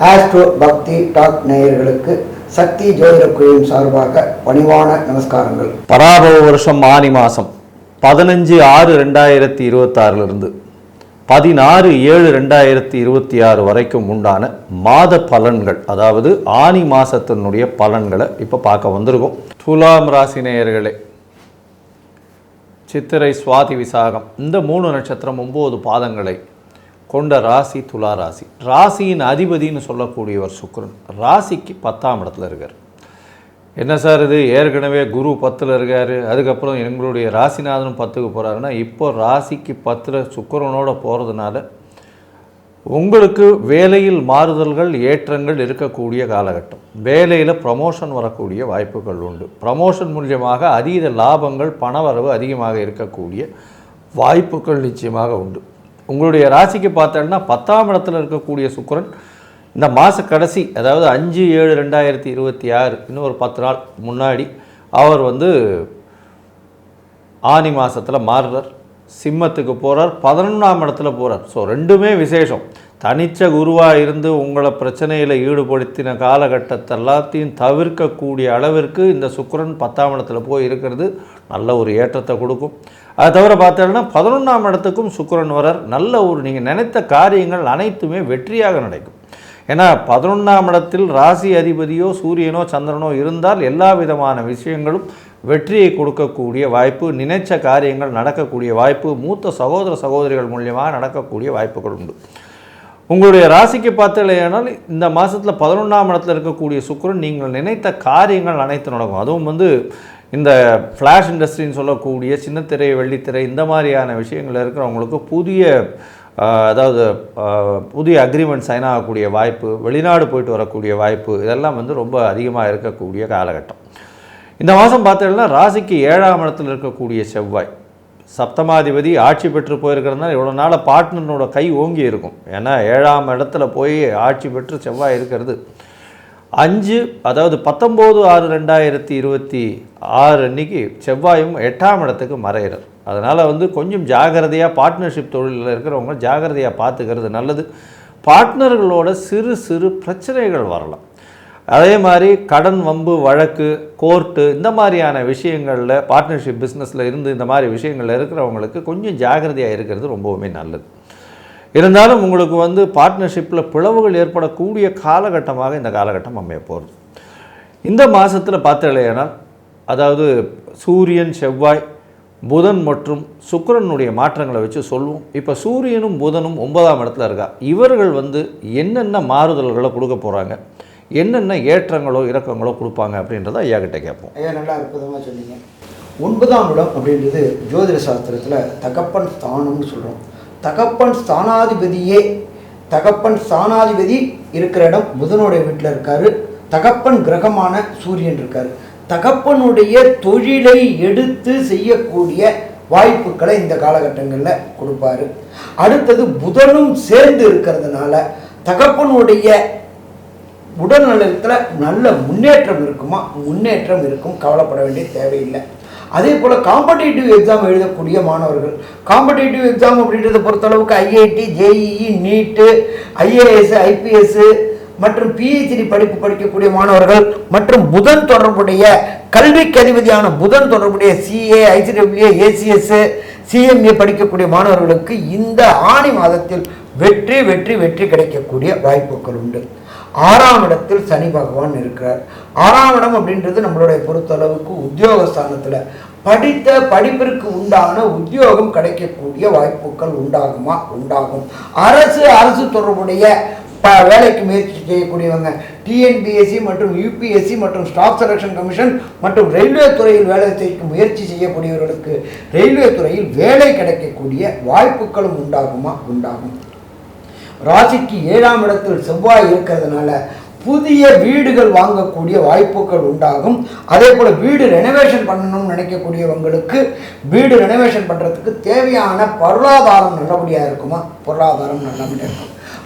Astro பக்தி talk நேயர்களுக்கு சக்தி ஜோதிட குழுவின் சார்பாக பணிவான நமஸ்காரங்கள். பராபவ வருஷம் ஆனி மாதம் 15/6/2026 16/7/2026 வரைக்கும் உண்டான மாத பலன்கள், அதாவது ஆனி மாதத்தினுடைய பலன்களை இப்போ பார்க்க வந்திருக்கோம். துலாம் ராசி நேயர்களே, சித்திரை சுவாதி விசாகம் இந்த 3 நட்சத்திரம் 9 பாதங்களை கொண்ட ராசி துலா ராசி. ராசியின் அதிபதினு சொல்லக்கூடியவர் சுக்கிரன். ராசிக்கு 10ஆம் இடத்துல இருக்கார். என்ன சார் இது, ஏற்கனவே குரு 10ல் இருக்கார், அதுக்கப்புறம் எங்களுடைய ராசிநாதனும் 10க்கு போகிறாருன்னா, இப்போ ராசிக்கு 10ல் சுக்கிரனோட போகிறதுனால உங்களுக்கு வேலையில் மாறுதல்கள் ஏற்றங்கள் இருக்கக்கூடிய காலகட்டம். வேலையில் ப்ரமோஷன் வரக்கூடிய வாய்ப்புகள் உண்டு. ப்ரமோஷன் மூலியமாக அதீத லாபங்கள் பணவரவு அதிகமாக இருக்கக்கூடிய வாய்ப்புகள் நிச்சயமாக உண்டு. உங்களுடைய ராசிக்கு பார்த்தோன்னா 10ஆம் இடத்துல இருக்கக்கூடிய சுக்கிரன் இந்த மாத கடைசி, அதாவது 5/7/2026 இன்னும் ஒரு 10 நாள் முன்னாடி அவர் ஆனி மாதத்தில் மாறுறார், சிம்மத்துக்கு போகிறார், 11ஆம் இடத்துல போகிறார். ஸோ ரெண்டுமே விசேஷம். தனிச்ச குருவாக இருந்து உங்களை பிரச்சனையில் ஈடுபடுத்தின காலகட்டத்தை எல்லாத்தையும் தவிர்க்கக்கூடிய அளவிற்கு இந்த சுக்கிரன் 10ஆம் இடத்துல போய் இருக்கிறது நல்ல ஒரு ஏற்றத்தை கொடுக்கும். அதை தவிர பார்த்தோன்னா 11ஆம் இடத்துக்கும் சுக்கிரன் வரார். நல்ல ஒரு நீங்கள் நினைத்த காரியங்கள் அனைத்துமே வெற்றியாக நடக்கும். ஏன்னா 11ஆம் இடத்தில் ராசி அதிபதியோ சூரியனோ சந்திரனோ இருந்தால் எல்லா விதமான விஷயங்களும் வெற்றியை கொடுக்கக்கூடிய வாய்ப்பு, நினைச்ச காரியங்கள் நடக்கக்கூடிய வாய்ப்பு, மூத்த சகோதர சகோதரிகள் மூலியமாக நடக்கக்கூடிய வாய்ப்புகள் உண்டு. உங்களுடைய ராசிக்கு பார்த்தலையானால் இந்த மாதத்தில் 11ஆம் இடத்துல இருக்கக்கூடிய சுக்கிரன் நீங்கள் நினைத்த காரியங்கள் அனைத்து நடக்கும். அதுவும் இந்த ஃப்ளாஷ் இண்டஸ்ட்ரின்னு சொல்லக்கூடிய சின்னத்திரை வெள்ளித்திரை இந்த மாதிரியான விஷயங்கள் இருக்கிறவங்களுக்கு புதிய அக்ரிமெண்ட் சைன் ஆகக்கூடிய வாய்ப்பு, வெளிநாடு போயிட்டு வரக்கூடிய வாய்ப்பு, இதெல்லாம் ரொம்ப அதிகமாக இருக்கக்கூடிய காலகட்டம். இந்த மாதம் பார்த்தீங்கன்னா ராசிக்கு 7ஆம் இடத்தில் இருக்கக்கூடிய செவ்வாய் சப்தமாதிபதி ஆட்சி பெற்று போயிருக்கிறதுனால இவ்வளோ நாள் பார்ட்னரோட கை ஓங்கி இருக்கும். ஏன்னா 7ஆம் இடத்துல போய் ஆட்சி பெற்று செவ்வாய் இருக்கிறது 19/6/2026 அன்றைக்கி செவ்வாயும் 8ஆம் இடத்துக்கு மறைகிறார். அதனால் கொஞ்சம் ஜாகிரதையாக பார்ட்னர்ஷிப் தொழிலில் இருக்கிறவங்க ஜாகிரதையாக பார்த்துக்கிறது நல்லது. பார்ட்னர்களோட சிறு சிறு பிரச்சனைகள் வரலாம். அதே மாதிரி கடன் வம்பு வழக்கு கோர்ட்டு இந்த மாதிரியான விஷயங்களில் பார்ட்னர்ஷிப் பிஸ்னஸில் இருந்து இந்த மாதிரி விஷயங்களில் இருக்கிறவங்களுக்கு கொஞ்சம் ஜாகிரதையாக இருக்கிறது ரொம்பவுமே நல்லது. இருந்தாலும் உங்களுக்கு பார்ட்னர்ஷிப்பில் பிளவுகள் ஏற்படக்கூடிய காலகட்டமாக இந்த காலகட்டம் அமைய போகிறது. இந்த மாதத்தில் பார்த்தீங்கன்னா, அதாவது சூரியன் செவ்வாய் புதன் மற்றும் சுக்கிரனுடைய மாற்றங்களை வச்சு சொல்லுவோம். இப்போ சூரியனும் புதனும் 9ஆம் இடத்துல இருக்கா. இவர்கள் என்னென்ன மாறுதல்களை கொடுக்க போகிறாங்க, என்னென்ன ஏற்றங்களோ இறக்கங்களோ கொடுப்பாங்க அப்படின்றத ஐயா கிட்ட கேட்போம். ஐயா நல்லா அற்புதமாக சொன்னீங்க. 9ஆம் இடம் அப்படின்றது ஜோதிட சாஸ்திரத்தில் தகப்பன் ஸ்தானம்னு சொல்கிறோம். தகப்பன் ஸ்தானாதிபதி இருக்கிற இடம் புதனுடைய வீட்டில் இருக்கார். தகப்பன் கிரகமான சூரியன் இருக்கார். தகப்பனுடைய தொழிலை எடுத்து செய்யக்கூடிய வாய்ப்புகளை இந்த காலகட்டங்களில் கொடுப்பாரு. அடுத்தது புதனும் சேர்ந்து இருக்கிறதுனால தகப்பனுடைய உடல் நலத்தில் நல்ல முன்னேற்றம் இருக்கும், கவலைப்பட வேண்டிய தேவையில்லை. அதே போல் காம்படிட்டிவ் எக்ஸாம் எழுதக்கூடிய மாணவர்கள், காம்படிட்டிவ் எக்ஸாம் அப்படின்றத பொறுத்தளவுக்கு ஐஐடி, ஜேஇஇ, நீட்டு, ஐஏஎஸ், ஐபிஎஸ் மற்றும் பிஹெச்டி படிப்பு படிக்கக்கூடிய மாணவர்கள் மற்றும் புதன் தொடர்புடைய கல்விக்கு அதிபதியான புதன் தொடர்புடைய சிஏ, ஐசிடபிள்யூ, ஏசிஎஸ், சிஎம்ஏ படிக்கக்கூடிய மாணவர்களுக்கு இந்த ஆனி மாதத்தில் வெற்றி வெற்றி வெற்றி கிடைக்கக்கூடிய வாய்ப்புகள் உண்டு. 6ஆம் இடத்தில் சனி பகவான் இருக்கிறார். 6ஆம் இடம் அப்படின்றது நம்மளுடைய பொறுத்தளவுக்கு உத்தியோகஸ்தானத்தில் படித்த படிப்பிற்கு உண்டான உத்தியோகம் கிடைக்கக்கூடிய வாய்ப்புகள் உண்டாகும். அரசு தொடர்புடைய வேலைக்கு முயற்சி செய்யக்கூடியவங்க, டிஎன்பிஎஸ்சி மற்றும் யூபிஎஸ்சி மற்றும் ஸ்டாஃப் செலெக்ஷன் கமிஷன் மற்றும் ரயில்வே துறையில் வேலை செய்ய முயற்சி செய்யக்கூடியவர்களுக்கு ரயில்வே துறையில் வேலை கிடைக்கக்கூடிய வாய்ப்புகளும் உண்டாகும். ராசிக்கு 7ஆம் இடத்தில் செவ்வாய் இருக்கிறதுனால புதிய வீடுகள் வாங்கக்கூடிய வாய்ப்புகள் உண்டாகும். அதே போல் வீடு ரெனோவேஷன் பண்ணணும்னு நினைக்கக்கூடியவங்களுக்கு வீடு ரெனோவேஷன் பண்ணுறதுக்கு தேவையான பொருளாதாரம் நல்லபடியாக இருக்கும்.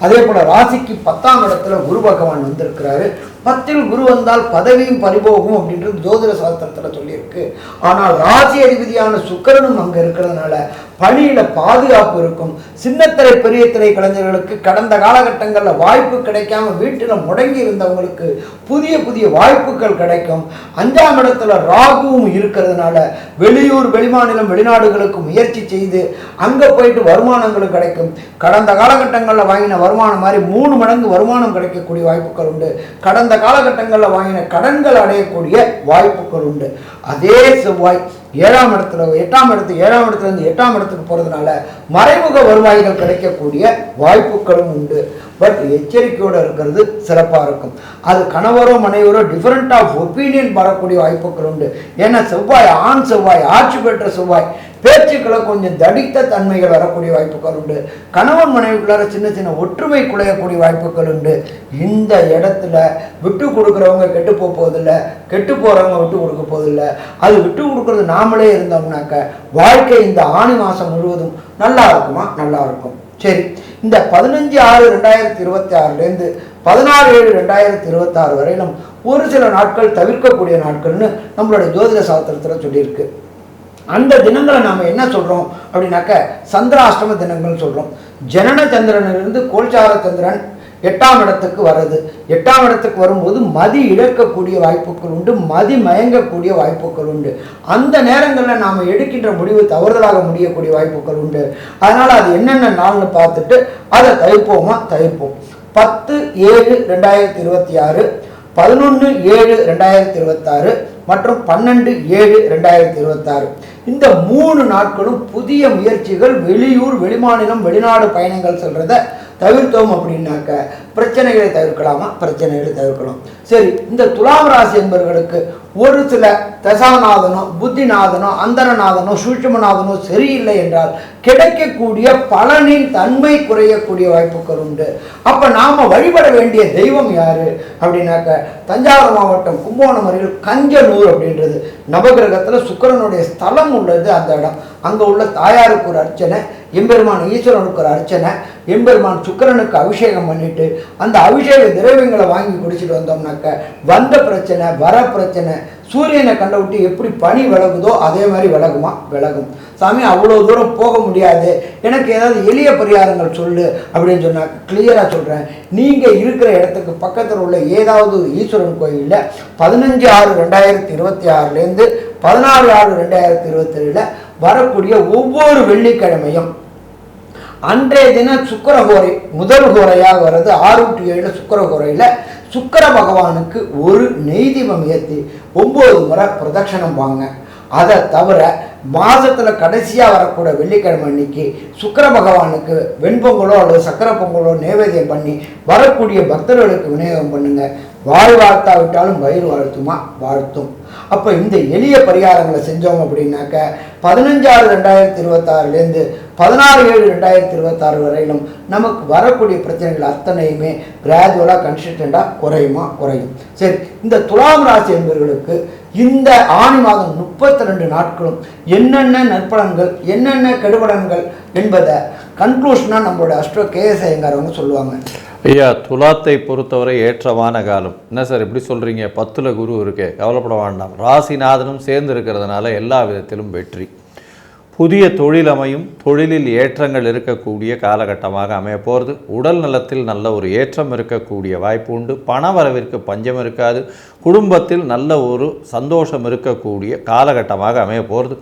அதே போல் ராசிக்கு 10ஆம் இடத்துல குரு பகவான் வந்திருக்கிறாரு. 10ல் குரு வந்தால் பதவியும் பறிபோகும் அப்படின்றது ஜோதிட சாஸ்திரத்தில் சொல்லியிருக்கு. ஆனால் ராசி அதிபதியான சுக்கிரனும் அங்கே இருக்கிறதுனால பணியில் பாதுகாப்பு இருக்கும். சின்னத்திரை பெரிய திரை கலைஞர்களுக்கு கடந்த காலகட்டங்களில் வாய்ப்பு கிடைக்காம வீட்டில் முடங்கி இருந்தவங்களுக்கு புதிய புதிய வாய்ப்புகள் கிடைக்கும். 5ஆம் இடத்துல ராகுவும் இருக்கிறதுனால வெளியூர் வெளிமாநிலம் வெளிநாடுகளுக்கு முயற்சி செய்து அங்கே போயிட்டு வருமானங்கள் கிடைக்கும். கடந்த காலகட்டங்களில் வாங்கின வருமானம் மாதிரி 3 மடங்கு வருமானம் கிடைக்கக்கூடிய வாய்ப்புகள் உண்டு. கடந்த காலகட்டங்களில் வாங்கின கடன்கள் அடையக்கூடிய வாய்ப்புகள் உண்டு. அதே செவ்வாய் 7ஆம் இடத்துல 8ஆம் இடத்துலேருந்து 8ஆம் இடத்துக்கு போகிறதுனால மறைமுக வருவாய்கள் கிடைக்கக்கூடிய வாய்ப்புகளும் உண்டு. பட் எச்சரிக்கையோடு இருக்கிறது சிறப்பாக இருக்கும். அது கணவரோ மனைவரோ டிஃபரெண்ட் ஆஃப் ஒப்பீனியன் வரக்கூடிய வாய்ப்புகள் உண்டு. ஏன்னா செவ்வாய் ஆண் செவ்வாய் ஆட்சி பெற்ற செவ்வாய் பேச்சுக்களை கொஞ்சம் தடித்த தன்மைகள் வரக்கூடிய வாய்ப்புகள் உண்டு. கணவன் மனைவிக்குள்ளார சின்ன சின்ன ஒற்றுமை குலையக்கூடிய வாய்ப்புகள் உண்டு. இந்த இடத்துல விட்டு கொடுக்குறவங்க கெட்டு போவதில்லை, கெட்டு போகிறவங்க விட்டு கொடுக்க போவதில்லை. அது விட்டு கொடுக்குறது நாமளே இருந்தோம்னாக்க வாழ்க்கை இந்த ஆணி மாதம் முழுவதும் நல்லா இருக்குமா? நல்லா இருக்கும். சரி, இந்த 15/6/2026 16/7/2026 வரையிலும் ஒரு சில நாட்கள் தவிர்க்கக்கூடிய நாட்கள்னு நம்மளுடைய ஜோதிட சாஸ்திரத்தில் சொல்லியிருக்கு. அந்த தினங்களை நாம் என்ன சொல்கிறோம் அப்படின்னாக்க சந்திராஷ்டம தினங்கள் சொல்கிறோம். ஜனன சந்திரனிலிருந்து கோல்சார சந்திரன் 8ஆம் இடத்துக்கு வர்றது. 8ஆம் இடத்துக்கு வரும்போது மதி இழக்கக்கூடிய வாய்ப்புகள் உண்டு, மதி மயங்கக்கூடிய வாய்ப்புகள் உண்டு. அந்த நேரங்களில் நாம் எடுக்கின்ற முடிவு தவறுதலாக முடியக்கூடிய வாய்ப்புகள் உண்டு. அதனால் அது என்னென்ன நாள்னு பார்த்துட்டு அதை தவிர்ப்போம். 10/7/2026, 11/7/2026 மற்றும் 12/7/2026 இந்த 3 நாட்களும் புதிய முயற்சிகள், வெளியூர் வெளிமாநிலம் வெளிநாடு பயணங்கள் செல்றதை தவிர்த்தோம் அப்படின்னாக்க பிரச்சனைகளை தவிர்க்கலாமா? பிரச்சனைகளை தவிர்க்கலாம். சரி, இந்த துலாம் ராசி என்பவர்களுக்கு ஒரு சில தசாநாதனோ புத்திநாதனோ அந்தரநாதனோ சூட்சுமநாதனோ சரியில்லை என்றால் கிடைக்கக்கூடிய பலனின் தன்மை குறையக்கூடிய வாய்ப்புகள் உண்டு. அப்போ நாம் வழிபட வேண்டிய தெய்வம் யாரு அப்படின்னாக்க தஞ்சாவூர் மாவட்டம் கும்பகோணம் அருகில் கஞ்சனூர் அப்படின்றது நவகிரகத்தில் சுக்கிரனுடைய ஸ்தலம் உள்ளது. அந்த இடம் அங்கே உள்ள தாயாருக்கு ஒரு அர்ச்சனை, எம்பெருமான் ஈஸ்வரனுக்கு ஒரு அர்ச்சனை, எம்பெருமான் சுக்கிரனுக்கு அபிஷேகம் பண்ணிட்டு அந்த அபிஷேக திரவியங்களை வாங்கி குடிச்சிட்டு வந்தோம்னாக்க வந்த பிரச்சனை வர பிரச்சனை சூரியனை கண்ட விட்டு எப்படி பனி விலகுதோ அதே மாதிரி விலகும். சாமி அவ்வளோ தூரம் போக முடியாது, எனக்கு ஏதாவது எளிய பரிகாரங்கள் சொல்லு அப்படின்னு சொன்னால் கிளியராக சொல்கிறேன். நீங்கள் இருக்கிற இடத்துக்கு பக்கத்தில் உள்ள ஏதாவது ஈஸ்வரன் கோயிலில் 15/6/2026 16/6/2027 வரக்கூடிய ஒவ்வொரு வெள்ளிக்கிழமையும் அன்றைய தினம் சுக்கிரஹோரை முதல் ஹோரையாக வர்றது 6 to 7 சுக்கிரஹோரையில் சுக்கிர பகவானுக்கு ஒரு நெய் தீபம் ஏற்றி 9 முறை பிரதட்சணம் வாங்க. அதை தவிர மாதத்தில் கடைசியாக வரக்கூடிய வெள்ளிக்கிழமை அன்னைக்கு சுக்கிர பகவானுக்கு வெண்பொங்கலோ அல்லது சக்கரை பொங்கலோ நைவேத்தியம் பண்ணி வரக்கூடிய பக்தர்களுக்கு விநியோகம் பண்ணுங்க. வாழ்த்தாவிட்டாலும் வயிறு வாழ்த்தும். அப்போ இந்த எளிய பரிகாரங்களை செஞ்சோம் அப்படின்னாக்க 15/6/2026 16/7/2026 வரையிலும் நமக்கு வரக்கூடிய பிரச்சனைகள் அத்தனையுமே கிராஜுவலாக கன்சிஸ்டண்டாக குறையும். சரி, இந்த துலாம் ராசி என்பவர்களுக்கு இந்த ஆணி மாதம் 32 நாட்களும் என்னென்ன நற்பலன்கள் என்னென்ன கெடுபலன்கள் என்பதை கன்க்ளூஷனாக நம்மளோட அஸ்ட்ரோ கேஎஸ் ஐயங்காரவங்க சொல்லுவாங்க. ஐயா, துலாத்தை பொறுத்தவரை ஏற்றமான காலம். என்ன சார் இப்படி சொல்கிறீங்க? 10ல் குரு இருக்கே, கவலைப்பட வேண்டாம். ராசிநாதனும் சேர்ந்து இருக்கிறதுனால எல்லா விதத்திலும் வெற்றி. புதிய தொழில் அமையும், தொழிலில் ஏற்றங்கள் இருக்கக்கூடிய காலகட்டமாக அமைய போகிறது. உடல் நலத்தில் நல்ல ஒரு ஏற்றம் இருக்கக்கூடிய வாய்ப்பு உண்டு. பண வரவிற்கு பஞ்சம் இருக்காது. குடும்பத்தில் நல்ல ஒரு சந்தோஷம் இருக்கக்கூடிய காலகட்டமாக அமைய போகிறது.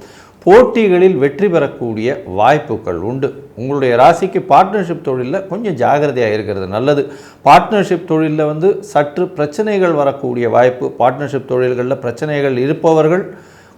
போட்டிகளில் வெற்றி பெறக்கூடிய வாய்ப்புகள் உண்டு. உங்களுடைய ராசிக்கு பார்ட்னர்ஷிப் தொழிலில் கொஞ்சம் ஜாகிரதையாக இருக்கிறது நல்லது. பார்ட்னர்ஷிப் தொழிலில் சற்று பிரச்சனைகள் வரக்கூடிய வாய்ப்பு. பார்ட்னர்ஷிப் தொழில்களில் பிரச்சனைகள் இருப்பவர்கள்,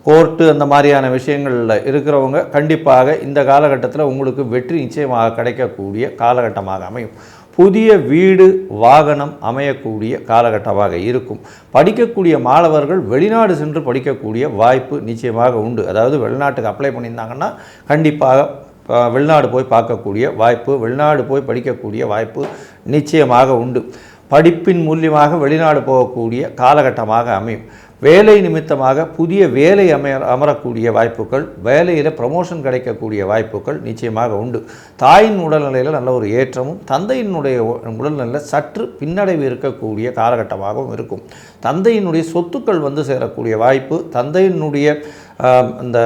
கோர்ட்டு அந்த மாதிரியான விஷயங்களில் இருக்கிறவங்க கண்டிப்பாக இந்த காலகட்டத்தில் உங்களுக்கு வெற்றி நிச்சயமாக கிடைக்கக்கூடிய காலகட்டமாக அமையும். புதிய வீடு வாகனம் அமையக்கூடிய காலகட்டமாக இருக்கும். படிக்கக்கூடிய மாணவர்கள் வெளிநாடு சென்று படிக்கக்கூடிய வாய்ப்பு நிச்சயமாக உண்டு. அதாவது வெளிநாட்டுக்கு அப்ளை பண்ணியிருந்தாங்கன்னா கண்டிப்பாக வெளிநாடு போய் பார்க்கக்கூடிய வாய்ப்பு, வெளிநாடு போய் படிக்கக்கூடிய வாய்ப்பு நிச்சயமாக உண்டு. படிப்பின் மூலியமாக வெளிநாடு போகக்கூடிய காலகட்டமாக அமையும். வேலை நிமித்தமாக புதிய வேலை அமரக்கூடிய வாய்ப்புகள், வேலையில் ப்ரமோஷன் கிடைக்கக்கூடிய வாய்ப்புகள் நிச்சயமாக உண்டு. தாயின் உடல்நிலையில் நல்ல ஒரு ஏற்றமும், தந்தையினுடைய உடல்நிலையில் சற்று பின்னடைவு இருக்கக்கூடிய காலகட்டமாகவும் இருக்கும். தந்தையினுடைய சொத்துக்கள் சேரக்கூடிய வாய்ப்பு, தந்தையினுடைய இந்த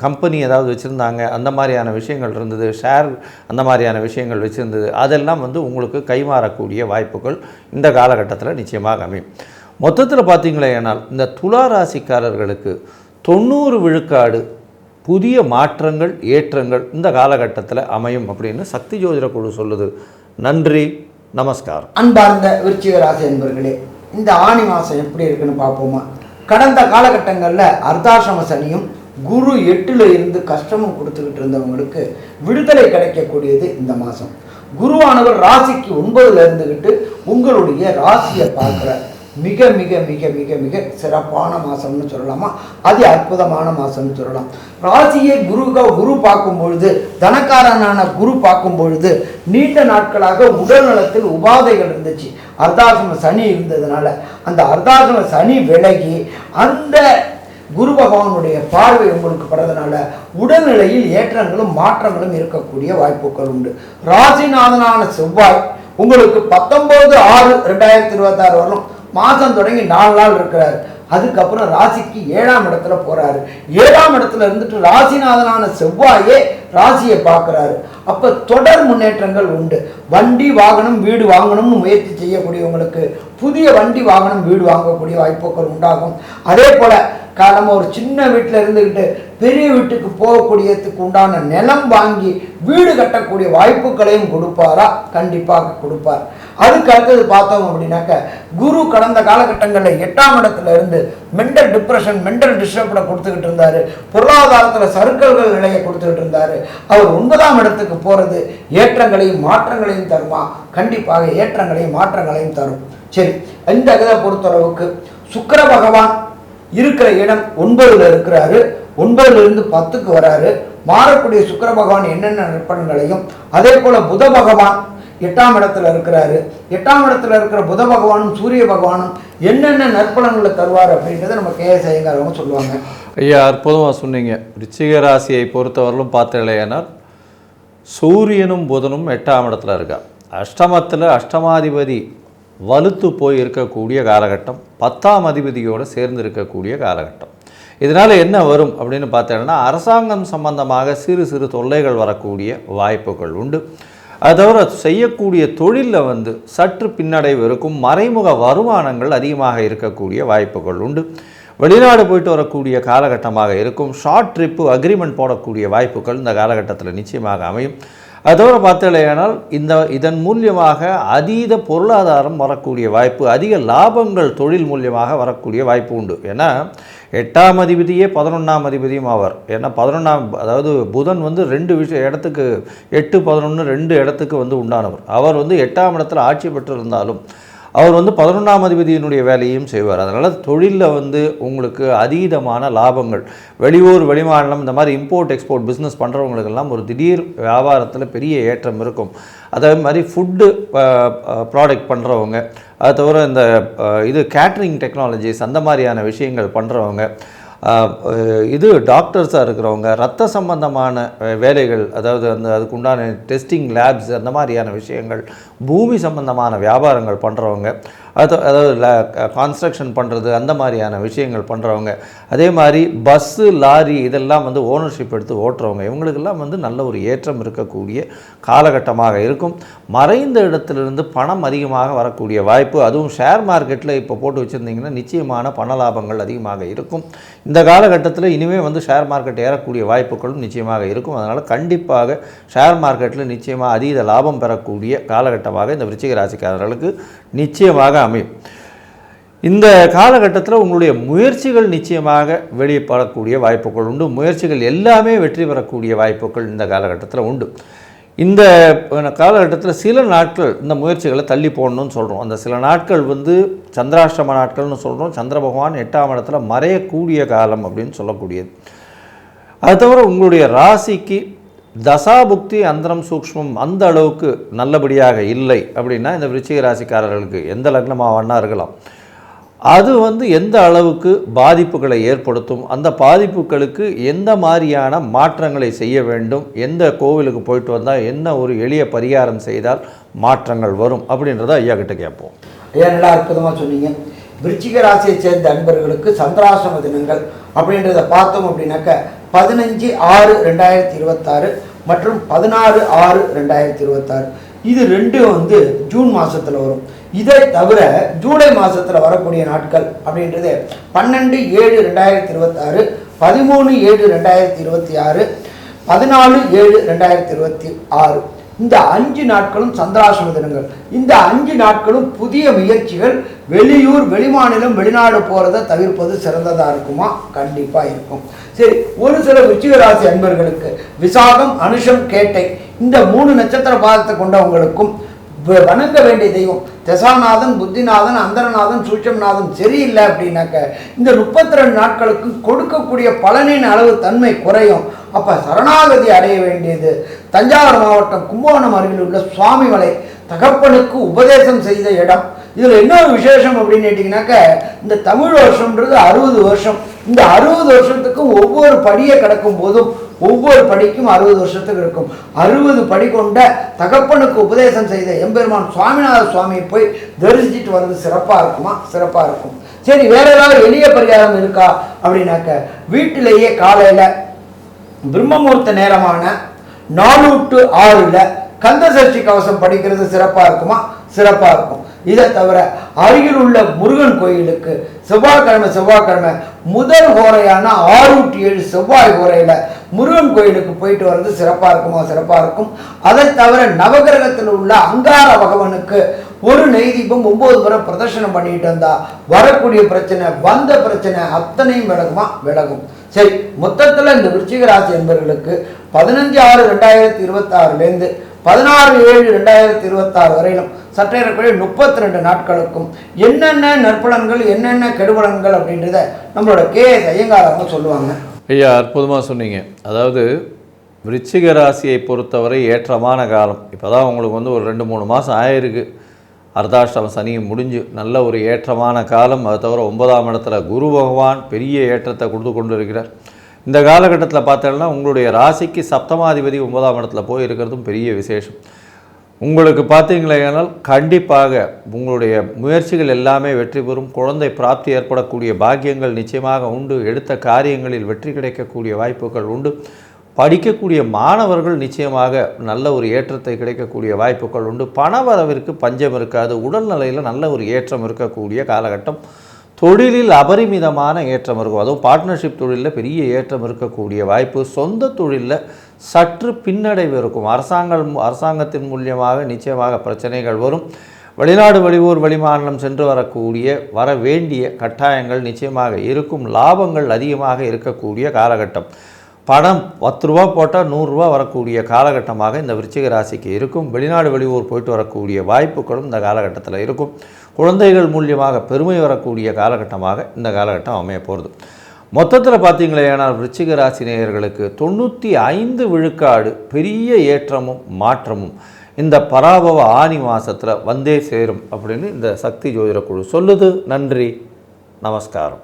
கம்பெனி ஏதாவது வச்சுருந்தாங்க, அந்த மாதிரியான விஷயங்கள் இருந்தது, ஷேர் அந்த மாதிரியான விஷயங்கள் வச்சுருந்தது, அதெல்லாம் வந்து உங்களுக்கு கைமாறக்கூடிய வாய்ப்புகள் இந்த காலகட்டத்தில் நிச்சயமாக அமையும். மொத்தத்தில் பார்த்தீங்களேனால் இந்த துலா ராசிக்காரர்களுக்கு 90 விழுக்காடு புதிய மாற்றங்கள் ஏற்றங்கள் இந்த காலகட்டத்தில் அமையும் அப்படின்னு சக்தி ஜோதிட குழு சொல்லுது. நன்றி, நமஸ்காரம். அன்பார்ந்த விருச்சிக ராசி என்பர்களே, இந்த ஆணி மாதம் எப்படி இருக்குன்னு பார்ப்போமா? கடந்த காலகட்டங்களில் அர்த்தாசிரம சனியும் குரு 8ல் இருந்து கஷ்டமும் கொடுத்துக்கிட்டு இருந்தவங்களுக்கு விடுதலை கிடைக்கக்கூடியது இந்த மாதம். குருவானவர் ராசிக்கு 9ல் இருந்துக்கிட்டு உங்களுடைய ராசியை பார்க்குறார். மிக மிக மிக மிக மிக சிறப்பான மாதம்னு சொல்லலாமா, அதி அற்புதமான மாதம்னு சொல்லலாம். ராசியை குரு பார்க்கும் பொழுது, தனக்காரனான குரு பார்க்கும் பொழுது நீண்ட நாட்களாக உடல் நலத்தில் உபாதைகள் இருந்துச்சு. அர்த்தாசிரம சனி இருந்ததுனால அந்த அர்த்தாசிரம சனி விலகி அந்த குரு பகவானுடைய பார்வை உங்களுக்கு படுறதுனால உடல்நிலையில் ஏற்றங்களும் மாற்றங்களும் இருக்கக்கூடிய வாய்ப்புகள் உண்டு. ராசிநாதனான செவ்வாய் உங்களுக்கு 19/6/2026 வரலும் மாதம் தொடங்கி 4 நாள் இருக்கிறார். அதுக்கப்புறம் ராசிக்கு 7ஆம் இடத்துல போறாரு. 7ஆம் இடத்துல இருந்துட்டு ராசிநாதனான செவ்வாயே ராசியை பார்க்குறாரு. அப்போ தொடர் முன்னேற்றங்கள் உண்டு. வண்டி வாகனம் வீடு வாங்கணும்னு முயற்சி செய்யக்கூடியவங்களுக்கு புதிய வண்டி வாகனம் வீடு வாங்கக்கூடிய வாய்ப்புகள் உண்டாகும். அதே போல நம்ம ஒரு சின்ன வீட்டில் இருந்துக்கிட்டு பெரிய வீட்டுக்கு போகக்கூடியதுக்கு உண்டான நிலம் வாங்கி வீடு கட்டக்கூடிய வாய்ப்புகளையும் கொடுப்பாரா? கண்டிப்பாக கொடுப்பார். அதுக்கு அடுத்தது பார்த்தோம் அப்படின்னாக்க, குரு கடந்த காலகட்டங்களில் 8ஆம் இடத்துல இருந்து மென்டல் டிப்ரெஷன், மென்டல் டிஸ்டர்பனை கொடுத்துக்கிட்டு இருந்தார். பொருளாதாரத்தில் சறுக்கல்கள் நிலையை கொடுத்துக்கிட்டு இருந்தார். அவர் 9ஆம் இடத்துக்கு போகிறது ஏற்றங்களையும் மாற்றங்களையும் தருமா? கண்டிப்பாக ஏற்றங்களையும் மாற்றங்களையும் தரும். சரி, இந்த இதை பொறுத்தளவுக்கு சுக்கிர பகவான் இருக்கிற இடம் 9ல் இருக்கிறாரு. 9ல் இருந்து 10க்கு வராரு. மாறக்கூடிய சுக்கிர பகவான் என்னென்ன நற்பலன்களையும், அதே போல புத பகவான் 8ஆம் இடத்துல இருக்கிறாரு. 8ஆம் இடத்துல இருக்கிற புத பகவானும் சூரிய பகவானும் என்னென்ன நற்பலன்களை தருவார் அப்படின்றத நம்ம கேஎஸ் ஐயங்காரவங்க சொல்லுவாங்க. ஐயா, அற்புதமாக சொன்னீங்க. ரிச்சிக ராசியை பொறுத்தவரையிலும் பார்த்தீங்களேனால் சூரியனும் புதனும் 8ஆம் இடத்துல இருக்கா. அஷ்டமத்தில் அஷ்டமாதிபதி வலுத்து போய் இருக்கக்கூடிய காலகட்டம், 10ஆம் அதிபதியோடு சேர்ந்து இருக்கக்கூடிய காலகட்டம். இதனால் என்ன வரும் அப்படின்னு பார்த்தீங்கன்னா, அரசாங்கம் சம்பந்தமாக சிறு சிறு தொல்லைகள் வரக்கூடிய வாய்ப்புகள் உண்டு. அது தவிர செய்யக்கூடிய தொழிலில் வந்து சற்று பின்னடைவு இருக்கும். மறைமுக வருமானங்கள் அதிகமாக இருக்கக்கூடிய வாய்ப்புகள் உண்டு. வெளிநாடு போயிட்டு வரக்கூடிய காலகட்டமாக இருக்கும். ஷார்ட் ட்ரிப்பு அக்ரிமெண்ட் போடக்கூடிய வாய்ப்புகள் இந்த காலகட்டத்தில் நிச்சயமாக அமையும். அதோடு பார்த்தலையானால் இதன் மூலியமாக அதீத பொருளாதாரம் வரக்கூடிய வாய்ப்பு, அதிக லாபங்கள் தொழில் மூலியமாக வரக்கூடிய வாய்ப்பு உண்டு. ஏன்னா 8ஆம் அதிபதியே 11ஆம் அதிபதியும் ஆவார். ஏன்னா 11ஆம், அதாவது புதன் வந்து 2 இடத்துக்கு 8, 11 2 இடத்துக்கு வந்து உண்டானவர். அவர் வந்து 8ஆம் இடத்துல ஆட்சி பெற்றிருந்தாலும் அவர் வந்து 11ஆம் அதிபதியினுடைய வேலையும் செய்வார். அதனால் தொழிலில் வந்து உங்களுக்கு அதீதமான லாபங்கள், வெளியூர் வெளிமாநிலம் இந்த மாதிரி இம்போர்ட் எக்ஸ்போர்ட் பிஸ்னஸ் பண்ணுறவங்களுக்கெல்லாம் ஒரு திடீர் வியாபாரத்தில் பெரிய ஏற்றம் இருக்கும். அதே மாதிரி ஃபுட்டு ப்ராடக்ட் பண்ணுறவங்க, அது தவிர இந்த கேட்ரிங் டெக்னாலஜிஸ் அந்த மாதிரியான விஷயங்கள் பண்ணுறவங்க, இது டாக்டர்ஸாக இருக்கிறவங்க, ரத்த சம்பந்தமான வேலைகள், அதாவது அதுக்குண்டான டெஸ்டிங் லேப்ஸ் அந்த மாதிரியான விஷயங்கள், பூமி சம்பந்தமான வியாபாரங்கள் பண்ணுறவங்க, அதாவது கன்ஸ்ட்ரக்ஷன் பண்ணுறது அந்த மாதிரியான விஷயங்கள் பண்ணுறவங்க, அதே மாதிரி பஸ்ஸு லாரி இதெல்லாம் வந்து ஓனர்ஷிப் எடுத்து ஓட்டுறவங்க, இவங்களுக்கெல்லாம் வந்து நல்ல ஒரு ஏற்றம் இருக்கக்கூடிய காலகட்டமாக இருக்கும். மறைந்த இடத்துலேருந்து பணம் அதிகமாக வரக்கூடிய வாய்ப்பு, அதுவும் ஷேர் மார்க்கெட்டில் இப்போ போட்டு வச்சுருந்தீங்கன்னா நிச்சயமான பண லாபங்கள் அதிகமாக இருக்கும். இந்த காலகட்டத்தில் இனிமேல் வந்து ஷேர் மார்க்கெட் ஏறக்கூடிய வாய்ப்புகளும் நிச்சயமாக இருக்கும். அதனால் கண்டிப்பாக ஷேர் மார்க்கெட்டில் நிச்சயமாக அதீத லாபம் பெறக்கூடிய காலகட்டமாக இந்த விருச்சிக ராசிக்காரர்களுக்கு நிச்சயமாக அமையும். இந்த காலகட்டத்தில் உங்களுடைய முயற்சிகள் நிச்சயமாக வெளிப்படக்கூடிய வாய்ப்புகள் உண்டு. முயற்சிகள் எல்லாமே வெற்றி பெறக்கூடிய வாய்ப்புகள் இந்த காலகட்டத்தில் உண்டு. இந்த காலகட்டத்தில் சில நாட்கள் இந்த முயற்சிகளை தள்ளி போடணும்னு சொல்கிறோம். அந்த சில நாட்கள் வந்து சந்திராஷ்டம நாட்கள்னு சொல்கிறோம். சந்திர பகவான் 8ஆம் இடத்துல மறையக்கூடிய காலம் அப்படின்னு சொல்லக்கூடியது. அது தவிர உங்களுடைய ராசிக்கு தசாபுக்தி அந்தரம் சூக்ஷ்மம் அந்த அளவுக்கு நல்லபடியாக இல்லை அப்படின்னா இந்த விருச்சிக ராசிக்காரர்களுக்கு எந்த லக்னமாக வேணா இருக்கலாம், அது வந்து எந்த அளவுக்கு பாதிப்புகளை ஏற்படுத்தும், அந்த பாதிப்புகளுக்கு எந்த மாதிரியான மாற்றங்களை செய்ய வேண்டும், எந்த கோவிலுக்கு போயிட்டு வந்தால் என்ன ஒரு எளிய பரிகாரம் செய்தால் மாற்றங்கள் வரும் அப்படின்றத ஐயா கிட்ட கேட்போம். ஐயா நல்லா அற்புதமாக சொன்னீங்க. விருச்சிக ராசியை சேர்ந்த அன்பர்களுக்கு சந்திராசிரம தினங்கள் அப்படின்றத பார்த்தோம் அப்படின்னாக்க 15/6/2026 மற்றும் 16/6/2026. இது ரெண்டும் ஜூன் மாதத்தில் வரும். இதை தவிர ஜூலை மாதத்தில் வரக்கூடிய நாட்கள் அப்படின்றது 12/7/2026, 13/7/2026, 14/7/2026. இந்த 5 நாட்களும் சந்திராசிரம தினங்கள். இந்த 5 நாட்களும் புதிய முயற்சிகள், வெளியூர் வெளிமாநிலம் வெளிநாடு போகிறத தவிர்ப்பது சிறந்ததாக இருக்குமா? கண்டிப்பாக இருக்கும். சரி, ஒரு சில விருச்சிக ராசி அன்பர்களுக்கு விசாகம், அனுஷம், கேட்டை இந்த 3 நட்சத்திர பாதத்தை கொண்டவங்களுக்கும் வணங்க வேண்டிய தெய்வம் தசாநாதன், புத்திநாதன், அந்தரநாதன், சூட்சம்நாதன் சரியில்லை அப்படின்னாக்க இந்த 32 நாட்களுக்கு கொடுக்கக்கூடிய பலனின் அளவு தன்மை குறையும். அப்போ சரணாகதி அடைய வேண்டியது தஞ்சாவூர் மாவட்டம் கும்பகோணம் அருகில் உள்ள சுவாமிமலை தகப்பனுக்கு உபதேசம் செய்த இடம். இதில் இன்னொரு விசேஷம் அப்படின்னு கேட்டிங்கனாக்க, இந்த தமிழ் வருஷம்ன்றது 60 வருஷம். இந்த 60 வருஷத்துக்கும் ஒவ்வொரு படியை கடக்கும் போதும் ஒவ்வொரு படிக்கும் 60 வருஷத்துக்கு இருக்கும். 60 படி கொண்ட தகப்பனுக்கு உபதேசம் செய்த எம்பெருமான் சுவாமிநாத சுவாமியை போய் தரிசிச்சுட்டு வர்றது சிறப்பாக இருக்குமா? சிறப்பாக இருக்கும். சரி, வேற ஏதாவது எளிய பரிகாரம் இருக்கா அப்படின்னாக்க, வீட்டிலேயே காலையில் பிரம்மமுகூர்த்த நேரமான 4 to 6 கந்த சஷ்டி கவசம் படிக்கிறது சிறப்பாக இருக்குமா? சிறப்பாக இருக்கும். இதை தவிர அருகில் உள்ள முருகன் கோயிலுக்கு செவ்வாய்க்கிழமை முதல் ஹோரையான 6 to 7 செவ்வாய் ஹோரையில் முருகன் கோயிலுக்கு போயிட்டு வர்றது சிறப்பாக இருக்குமா? சிறப்பாக இருக்கும். அதை தவிர நவகிரகத்தில் உள்ள அங்கார பகவானுக்கு ஒரு நெய் தீபம் 9 முறை பிரதர்ஷனம் பண்ணிட்டு வந்தா வரக்கூடிய பிரச்சனை, வந்த பிரச்சனை அத்தனையும் விலகுமா? விலகும். சரி, மொத்தத்தில் இந்த விருச்சிக ராசி என்பவர்களுக்கு 15/6/2026 16/7/2026 வரையிலும் சற்றேறக்குறைய 32 நாட்களுக்கும் என்னென்ன நற்பலன்கள், என்னென்ன கெடுபலன்கள் அப்படின்றத நம்மளோட KS ஐயங்கார் அவங்க சொல்லுவாங்க. ஐயா, அற்புதமாக சொன்னீங்க. அதாவது விருச்சிக ராசியை பொறுத்தவரை ஏற்றமான காலம். இப்போ தான் உங்களுக்கு ஒரு 2-3 மாதம் ஆயிருக்கு. அர்த்தாஷ்டம சனி முடிஞ்சு நல்ல ஒரு ஏற்றமான காலம். அது தவிர 9ஆம் இடத்துல குரு பகவான் பெரிய ஏற்றத்தை கொடுத்து கொண்டு இருக்கிறார். இந்த காலகட்டத்தில் பார்த்தோம்னா உங்களுடைய ராசிக்கு சப்தமாதிபதி 9ஆம் இடத்துல போய் இருக்கிறதும் பெரிய விசேஷம். உங்களுக்கு பார்த்தீங்களேனால் கண்டிப்பாக உங்களுடைய முயற்சிகள் எல்லாமே வெற்றி பெறும். குழந்தை பிராப்தி ஏற்படக்கூடிய பாக்கியங்கள் நிச்சயமாக உண்டு. எடுத்த காரியங்களில் வெற்றி கிடைக்கக்கூடிய வாய்ப்புகள் உண்டு. படிக்கக்கூடிய மாணவர்கள் நிச்சயமாக நல்ல ஒரு ஏற்றத்தை கிடைக்கக்கூடிய வாய்ப்புகள் உண்டு. பணவரவிற்கு பஞ்சம் இருக்காது. உடல்நிலையில் நல்ல ஒரு ஏற்றம் இருக்கக்கூடிய காலகட்டம். தொழிலில் அபரிமிதமான ஏற்றம் இருக்கும். அதுவும் பார்ட்னர்ஷிப் தொழிலில் பெரிய ஏற்றம் இருக்கக்கூடிய வாய்ப்பு. சொந்த தொழிலில் சற்று பின்னடைவு இருக்கும். அரசாங்கத்தின் மூலியமாக நிச்சயமாக பிரச்சனைகள் வரும். வெளிநாடு, வெளியூர், வெளிமாநிலம் சென்று வர வேண்டிய கட்டாயங்கள் நிச்சயமாக இருக்கும். லாபங்கள் அதிகமாக இருக்கக்கூடிய காலகட்டம். பணம் 10 ரூபா போட்டால் 100 ரூபா வரக்கூடிய காலகட்டமாக இந்த விருச்சிக ராசிக்கு இருக்கும். வெளிநாடு, வெளியூர் போயிட்டு வரக்கூடிய வாய்ப்புகளும் இந்த காலகட்டத்தில் இருக்கும். குழந்தைகள் மூலியமாக பெருமை வரக்கூடிய காலகட்டமாக இந்த காலகட்டம் அமைய போகிறது. மொத்தத்தில் பார்த்தீங்களேனால் விருச்சிக ராசி நேயர்களுக்கு 95 விழுக்காடு பெரிய ஏற்றமும் மாற்றமும் இந்த பராபவ ஆனி மாதத்தில் வந்தே சேரும் அப்படின்னு இந்த சக்தி ஜோதிட குழு சொல்லுது. நன்றி, நமஸ்காரம்.